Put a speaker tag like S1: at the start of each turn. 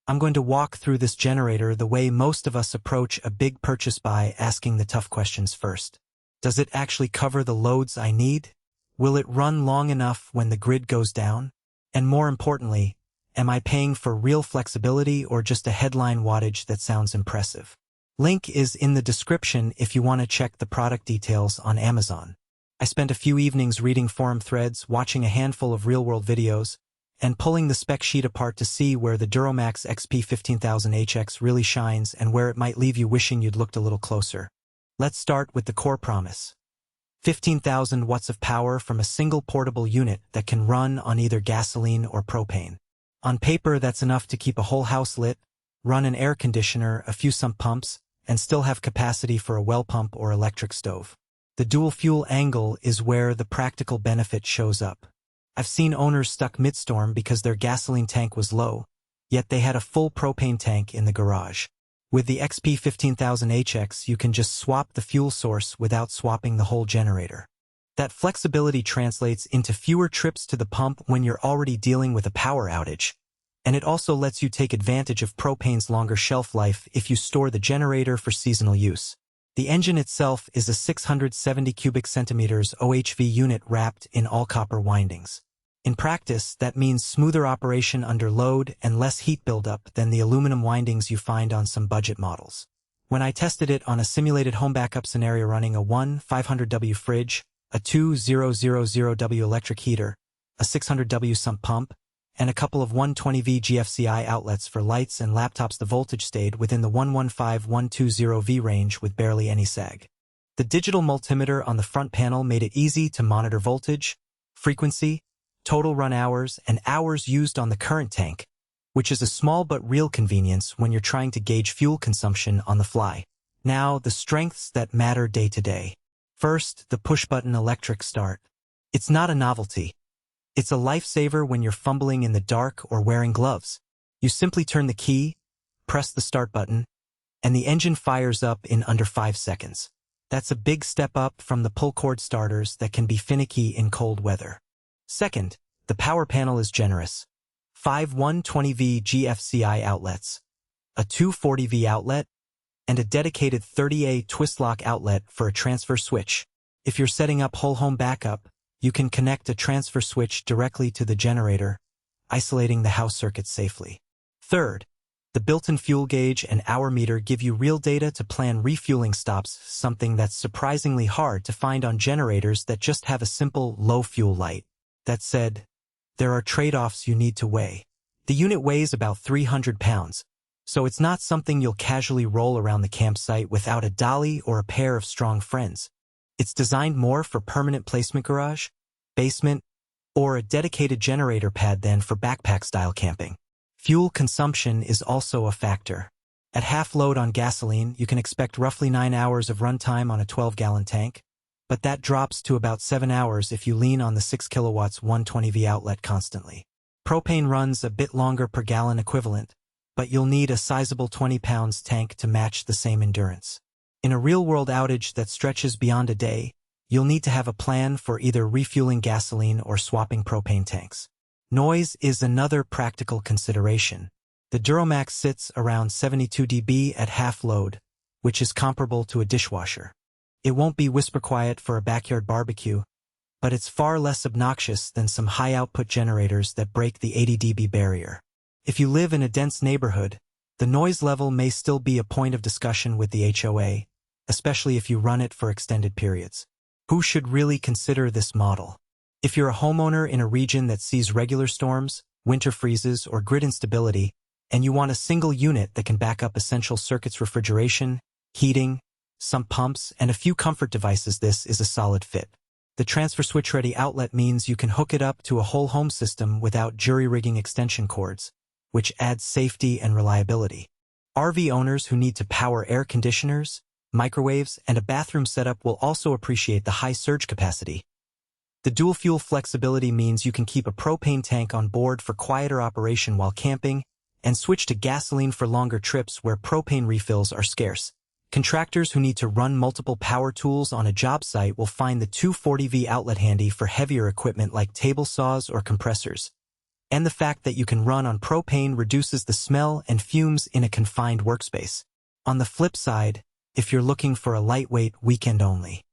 S1: I'm going to walk through this generator the way most of us approach a big purchase by asking the tough questions first. Does it actually cover the loads I need? Will it run long enough when the grid goes down? And more importantly, am I paying for real flexibility or just a headline wattage that sounds impressive? Link is in the description if you want to check the product details on Amazon. I spent a few evenings reading forum threads, watching a handful of real-world videos, and pulling the spec sheet apart to see where the DuroMax XP15000HX really shines and where it might leave you wishing you'd looked a little closer. Let's start with the core promise. 15,000 watts of power from a single portable unit that can run on either gasoline or propane. On paper, that's enough to keep a whole house lit, run an air conditioner, a few sump pumps, and still have capacity for a well pump or electric stove. The dual fuel angle is where the practical benefit shows up. I've seen owners stuck mid-storm because their gasoline tank was low, yet they had a full propane tank in the garage. With the XP15000HX, you can just swap the fuel source without swapping the whole generator. That flexibility translates into fewer trips to the pump when you're already dealing with a power outage, and it also lets you take advantage of propane's longer shelf life if you store the generator for seasonal use. The engine itself is a 670 cubic centimeters OHV unit wrapped in all-copper windings. In practice, that means smoother operation under load and less heat buildup than the aluminum windings you find on some budget models. When I tested it on a simulated home backup scenario running a 500W fridge, a 2000W electric heater, a 600W sump pump, and a couple of 120V GFCI outlets for lights and laptops, the voltage stayed within the 115-120V range with barely any sag. The digital multimeter on the front panel made it easy to monitor voltage, frequency, total run hours, and hours used on the current tank, which is a small but real convenience when you're trying to gauge fuel consumption on the fly. Now, the strengths that matter day to day. First, the push-button electric start. It's not a novelty. It's a lifesaver when you're fumbling in the dark or wearing gloves. You simply turn the key, press the start button, and the engine fires up in under 5 seconds. That's a big step up from the pull-cord starters that can be finicky in cold weather. Second, the power panel is generous. 5 120V GFCI outlets, a 240V outlet, and a dedicated 30A twist-lock outlet for a transfer switch. If you're setting up whole home backup, you can connect a transfer switch directly to the generator, isolating the house circuit safely. Third, the built-in fuel gauge and hour meter give you real data to plan refueling stops, something that's surprisingly hard to find on generators that just have a simple low fuel light. That said, there are trade-offs you need to weigh. The unit weighs about 300 pounds, so it's not something you'll casually roll around the campsite without a dolly or a pair of strong friends. It's designed more for permanent placement garage, basement, or a dedicated generator pad than for backpack-style camping. Fuel consumption is also a factor. At half load on gasoline, you can expect roughly 9 hours of runtime on a 12-gallon tank, but that drops to about 7 hours if you lean on the 6 kilowatts 120V outlet constantly. Propane runs a bit longer per gallon equivalent, but you'll need a sizable 20 pounds tank to match the same endurance. In a real-world outage that stretches beyond a day, you'll need to have a plan for either refueling gasoline or swapping propane tanks. Noise is another practical consideration. The DuroMax sits around 72 dB at half load, which is comparable to a dishwasher. It won't be whisper quiet for a backyard barbecue, but it's far less obnoxious than some high-output generators that break the 80 dB barrier. If you live in a dense neighborhood, the noise level may still be a point of discussion with the HOA, especially if you run it for extended periods. Who should really consider this model? If you're a homeowner in a region that sees regular storms, winter freezes, or grid instability, and you want a single unit that can back up essential circuits, refrigeration, heating, sump pumps, and a few comfort devices, this is a solid fit. The transfer switch-ready outlet means you can hook it up to a whole home system without jury-rigging extension cords, which adds safety and reliability. RV owners who need to power air conditioners, microwaves, and a bathroom setup will also appreciate the high surge capacity. The dual-fuel flexibility means you can keep a propane tank on board for quieter operation while camping and switch to gasoline for longer trips where propane refills are scarce. Contractors who need to run multiple power tools on a job site will find the 240V outlet handy for heavier equipment like table saws or compressors. And the fact that you can run on propane reduces the smell and fumes in a confined workspace. On the flip side, if you're looking for a lightweight weekend only